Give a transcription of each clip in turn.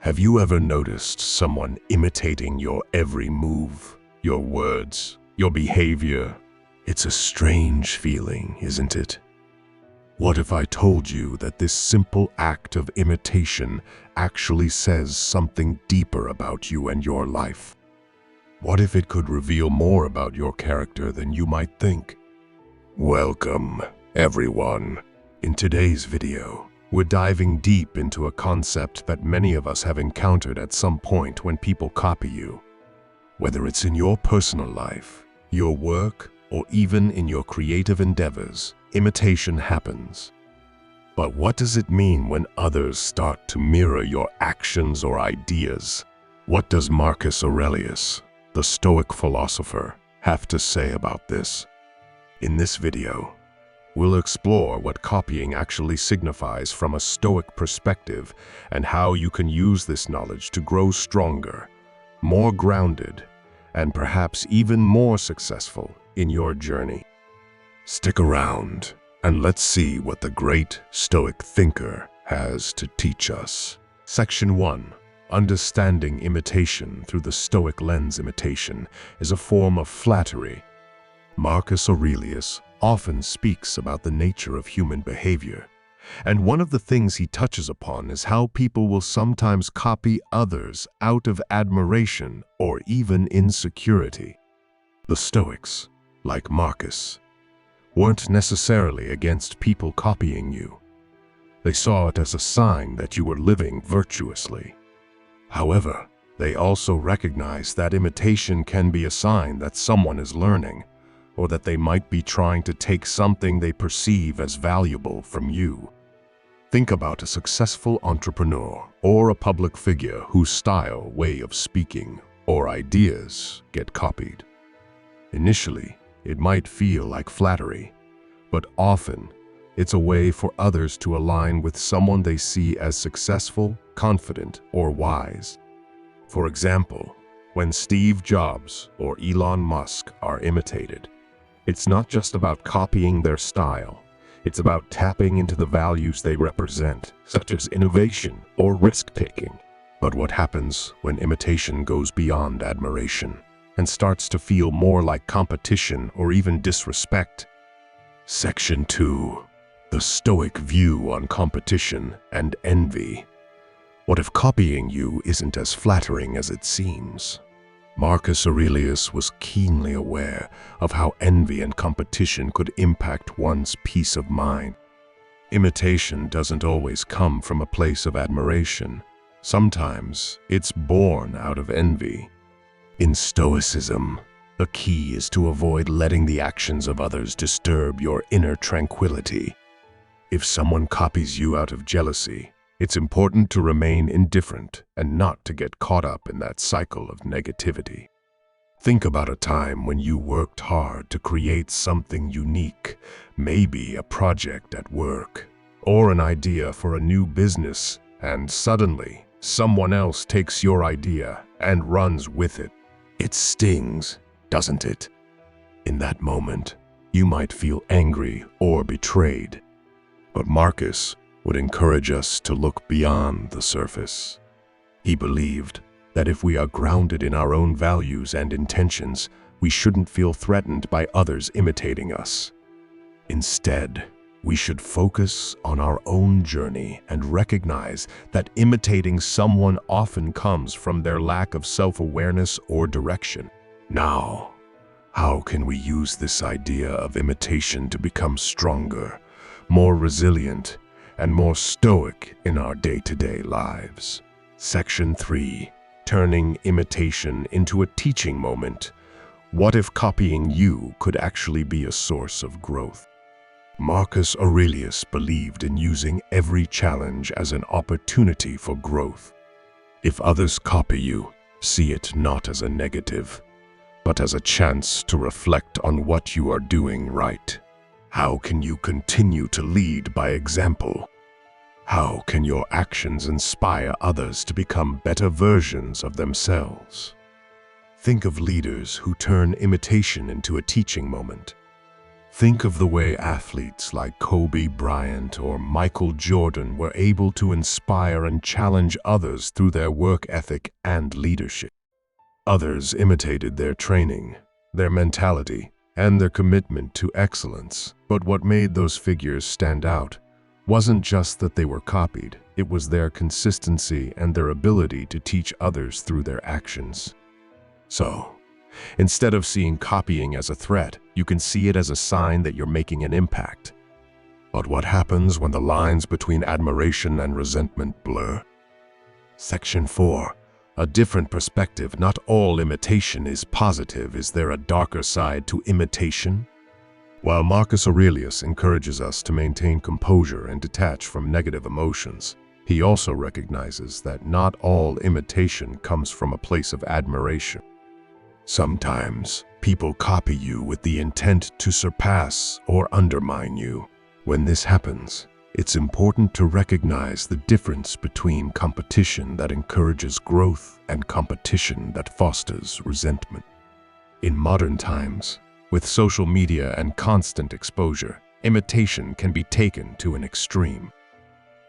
Have you ever noticed someone imitating your every move, your words, your behavior? It's a strange feeling, isn't it? What if I told you that this simple act of imitation actually says something deeper about you and your life? What if it could reveal more about your character than you might think? Welcome, everyone. In today's video, we're diving deep into a concept that many of us have encountered at some point when people copy you. Whether it's in your personal life, your work, or even in your creative endeavors, imitation happens. But what does it mean when others start to mirror your actions or ideas? What does Marcus Aurelius, the Stoic philosopher, have to say about this? In this video, we'll explore what copying actually signifies from a Stoic perspective and how you can use this knowledge to grow stronger, more grounded, and perhaps even more successful in your journey. Stick around and let's see what the great Stoic thinker has to teach us. Section 1. Understanding imitation through the Stoic lens. Imitation is a form of flattery. Marcus Aurelius often speaks about the nature of human behavior, and one of the things he touches upon is how people will sometimes copy others out of admiration or even insecurity. The Stoics, like Marcus, weren't necessarily against people copying you. They saw it as a sign that you were living virtuously. However, they also recognized that imitation can be a sign that someone is learning, or that they might be trying to take something they perceive as valuable from you. Think about a successful entrepreneur or a public figure whose style, way of speaking, or ideas get copied. Initially, it might feel like flattery, but often it's a way for others to align with someone they see as successful, confident, or wise. For example, when Steve Jobs or Elon Musk are imitated, it's not just about copying their style, it's about tapping into the values they represent, such as innovation or risk-taking. But what happens when imitation goes beyond admiration and starts to feel more like competition or even disrespect? Section 2. The Stoic view on competition and envy. What if copying you isn't as flattering as it seems? Marcus Aurelius was keenly aware of how envy and competition could impact one's peace of mind. Imitation doesn't always come from a place of admiration. Sometimes it's born out of envy. In Stoicism, the key is to avoid letting the actions of others disturb your inner tranquility. If someone copies you out of jealousy, it's important to remain indifferent and not to get caught up in that cycle of negativity. Think about a time when you worked hard to create something unique, maybe a project at work, or an idea for a new business, and suddenly someone else takes your idea and runs with it. It stings, doesn't it? In that moment, you might feel angry or betrayed. But Marcus would encourage us to look beyond the surface. He believed that if we are grounded in our own values and intentions, we shouldn't feel threatened by others imitating us. Instead, we should focus on our own journey and recognize that imitating someone often comes from their lack of self-awareness or direction. Now, how can we use this idea of imitation to become stronger, more resilient, and more stoic in our day-to-day lives? Section 3. Turning imitation into a teaching moment. What if copying you could actually be a source of growth? Marcus Aurelius believed in using every challenge as an opportunity for growth. If others copy you, see it not as a negative, but as a chance to reflect on what you are doing right. How can you continue to lead by example? How can your actions inspire others to become better versions of themselves? Think of leaders who turn imitation into a teaching moment. Think of the way athletes like Kobe Bryant or Michael Jordan were able to inspire and challenge others through their work ethic and leadership. Others imitated their training, their mentality, and their commitment to excellence. But what made those figures stand out wasn't just that they were copied, it was their consistency and their ability to teach others through their actions. So, instead of seeing copying as a threat, you can see it as a sign that you're making an impact. But what happens when the lines between admiration and resentment blur? Section 4. A different perspective. Not all imitation is positive. Is there a darker side to imitation? While Marcus Aurelius encourages us to maintain composure and detach from negative emotions, he also recognizes that not all imitation comes from a place of admiration. Sometimes, people copy you with the intent to surpass or undermine you. When this happens, it's important to recognize the difference between competition that encourages growth and competition that fosters resentment. In modern times, with social media and constant exposure, imitation can be taken to an extreme.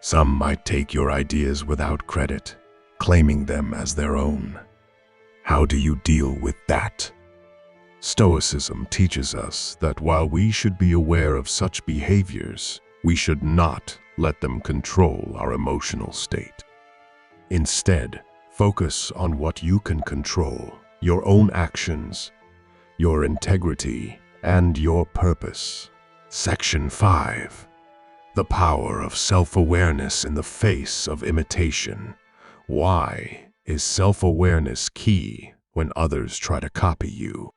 Some might take your ideas without credit, claiming them as their own. How do you deal with that? Stoicism teaches us that while we should be aware of such behaviors, we should not let them control our emotional state. Instead, focus on what you can control, your own actions, your integrity, and your purpose. Section 5. The power of self-awareness in the face of imitation. Why is self-awareness key when others try to copy you?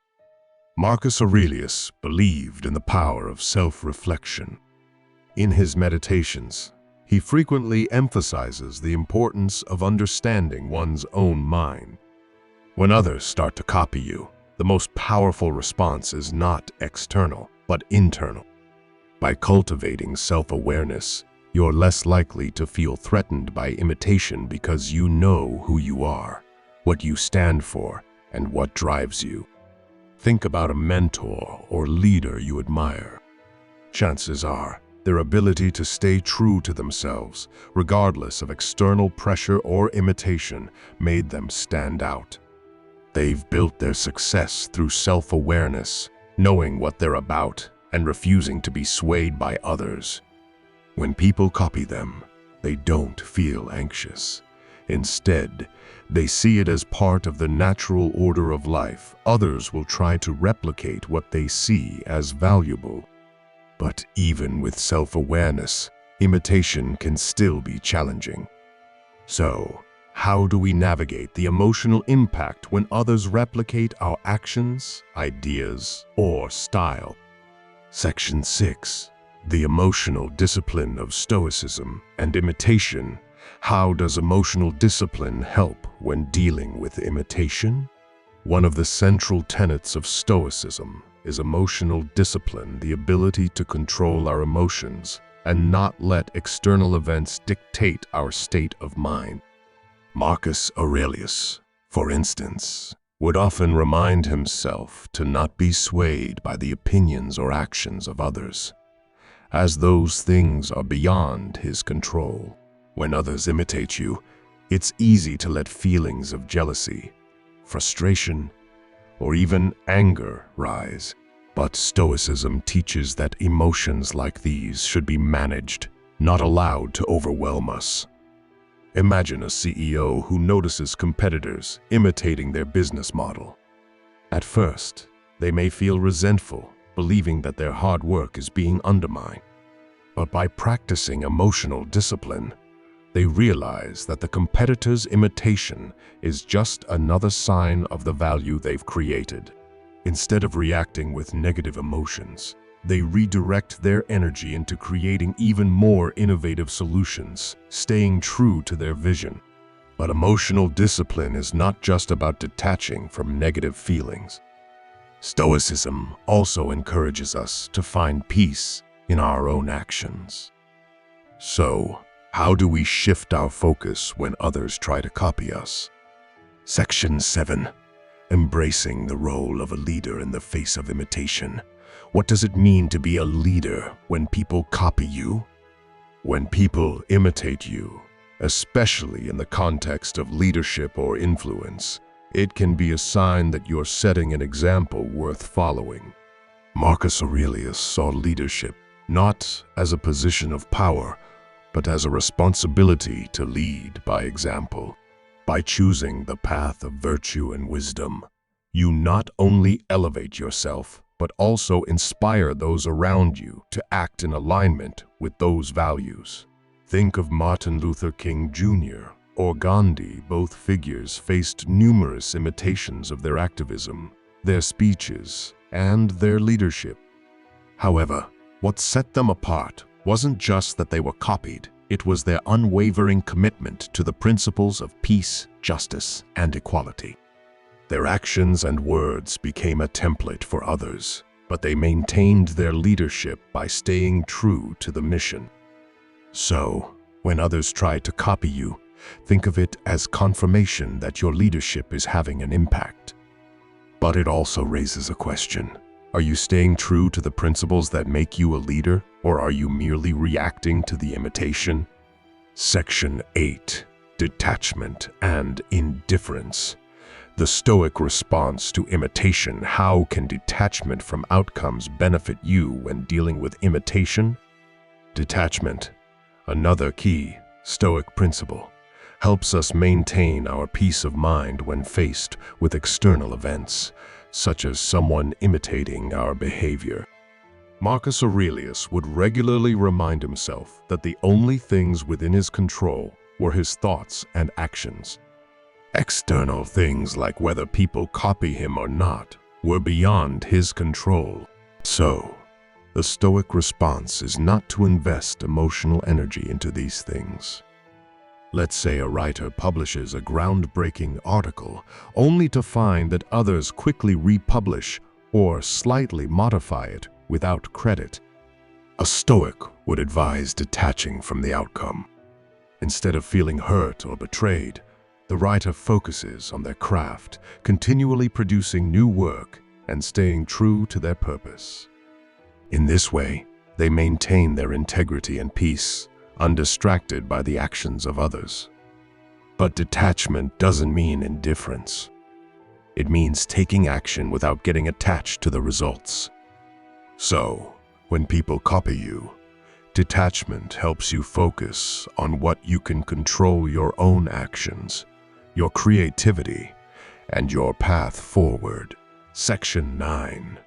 Marcus Aurelius believed in the power of self-reflection. In his meditations, he frequently emphasizes the importance of understanding one's own mind. When others start to copy you, the most powerful response is not external, but internal. By cultivating self-awareness, you're less likely to feel threatened by imitation because you know who you are, what you stand for, and what drives you. Think about a mentor or leader you admire. Chances are, their ability to stay true to themselves, regardless of external pressure or imitation, made them stand out. They've built their success through self-awareness, knowing what they're about, and refusing to be swayed by others. When people copy them, they don't feel anxious. Instead, they see it as part of the natural order of life. Others will try to replicate what they see as valuable. But even with self-awareness, imitation can still be challenging. So, how do we navigate the emotional impact when others replicate our actions, ideas, or style? Section 6. The emotional discipline of Stoicism and imitation. How does emotional discipline help when dealing with imitation? One of the central tenets of Stoicism is emotional discipline, the ability to control our emotions and not let external events dictate our state of mind. Marcus Aurelius, for instance, would often remind himself to not be swayed by the opinions or actions of others, as those things are beyond his control. When others imitate you, it's easy to let feelings of jealousy, frustration, or even anger rise. But Stoicism teaches that emotions like these should be managed, not allowed to overwhelm us. Imagine a CEO who notices competitors imitating their business model. At first, they may feel resentful, believing that their hard work is being undermined. But by practicing emotional discipline, they realize that the competitor's imitation is just another sign of the value they've created. Instead of reacting with negative emotions, they redirect their energy into creating even more innovative solutions, staying true to their vision. But emotional discipline is not just about detaching from negative feelings. Stoicism also encourages us to find peace in our own actions. So, how do we shift our focus when others try to copy us? Section 7. Embracing the role of a leader in the face of imitation. What does it mean to be a leader when people copy you? When people imitate you, especially in the context of leadership or influence, it can be a sign that you're setting an example worth following. Marcus Aurelius saw leadership not as a position of power, but as a responsibility to lead by example. By choosing the path of virtue and wisdom, you not only elevate yourself, but also inspire those around you to act in alignment with those values. Think of Martin Luther King Jr. or Gandhi. Both figures faced numerous imitations of their activism, their speeches, and their leadership. However, what set them apart wasn't just that they were copied, it was their unwavering commitment to the principles of peace, justice, and equality. Their actions and words became a template for others, but they maintained their leadership by staying true to the mission. So, when others try to copy you, think of it as confirmation that your leadership is having an impact. But it also raises a question. Are you staying true to the principles that make you a leader, or are you merely reacting to the imitation? Section 8. Detachment and indifference. The Stoic response to imitation. How can detachment from outcomes benefit you when dealing with imitation? Detachment, another key Stoic principle, helps us maintain our peace of mind when faced with external events, such as someone imitating our behavior. Marcus Aurelius would regularly remind himself that the only things within his control were his thoughts and actions. External things like whether people copy him or not were beyond his control. So, the Stoic response is not to invest emotional energy into these things. Let's say a writer publishes a groundbreaking article only to find that others quickly republish or slightly modify it without credit. A Stoic would advise detaching from the outcome. Instead of feeling hurt or betrayed, the writer focuses on their craft, continually producing new work and staying true to their purpose. In this way, they maintain their integrity and peace, undistracted by the actions of others. But detachment doesn't mean indifference. It means taking action without getting attached to the results. So, when people copy you, detachment helps you focus on what you can control: your own actions, your creativity, and your path forward. Section 9.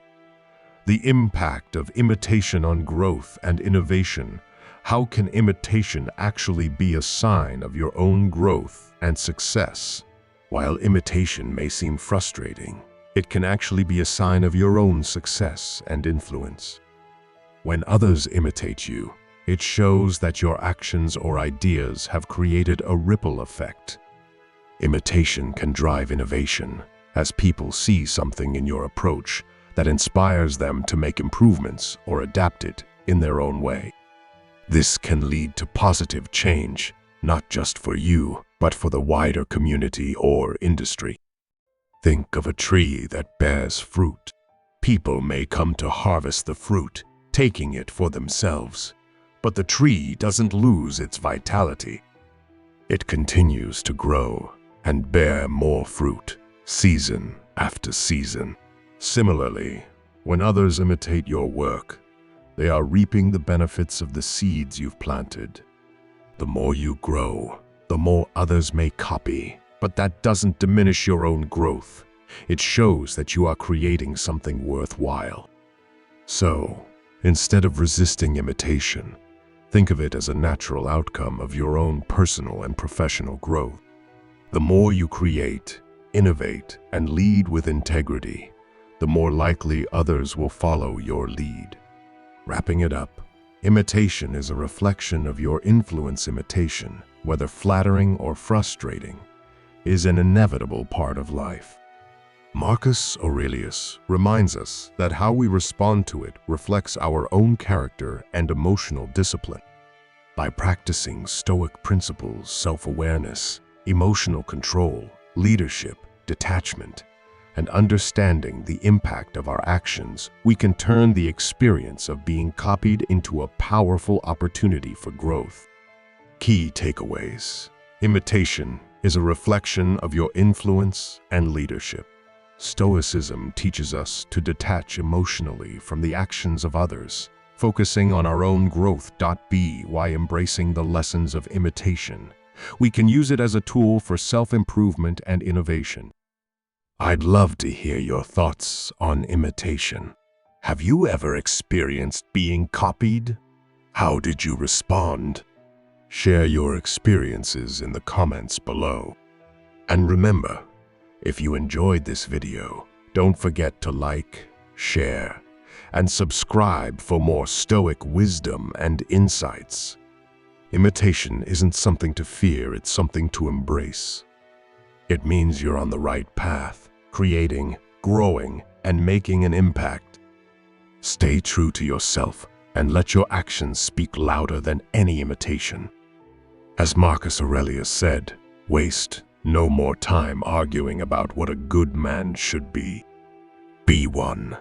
The impact of imitation on growth and innovation. How can imitation actually be a sign of your own growth and success? While imitation may seem frustrating, it can actually be a sign of your own success and influence. When others imitate you, it shows that your actions or ideas have created a ripple effect. Imitation can drive innovation, as people see something in your approach that inspires them to make improvements or adapt it in their own way. This can lead to positive change, not just for you, but for the wider community or industry. Think of a tree that bears fruit. People may come to harvest the fruit, taking it for themselves, but the tree doesn't lose its vitality. It continues to grow and bear more fruit, season after season. Similarly, when others imitate your work, they are reaping the benefits of the seeds you've planted. The more you grow, the more others may copy, but that doesn't diminish your own growth. It shows that you are creating something worthwhile. So, instead of resisting imitation, think of it as a natural outcome of your own personal and professional growth. The more you create, innovate, and lead with integrity, the more likely others will follow your lead. Wrapping it up, imitation is a reflection of your influence. Imitation, whether flattering or frustrating, is an inevitable part of life. Marcus Aurelius reminds us that how we respond to it reflects our own character and emotional discipline. By practicing Stoic principles, self-awareness, emotional control, leadership, detachment, and understanding the impact of our actions, we can turn the experience of being copied into a powerful opportunity for growth. Key takeaways. Imitation is a reflection of your influence and leadership. Stoicism teaches us to detach emotionally from the actions of others, focusing on our own growth. While embracing the lessons of imitation, we can use it as a tool for self-improvement and innovation. I'd love to hear your thoughts on imitation. Have you ever experienced being copied? How did you respond? Share your experiences in the comments below. And remember, if you enjoyed this video, don't forget to like, share, and subscribe for more Stoic wisdom and insights. Imitation isn't something to fear, it's something to embrace. It means you're on the right path, creating, growing, and making an impact. Stay true to yourself and let your actions speak louder than any imitation. As Marcus Aurelius said, waste no more time arguing about what a good man should be. Be one.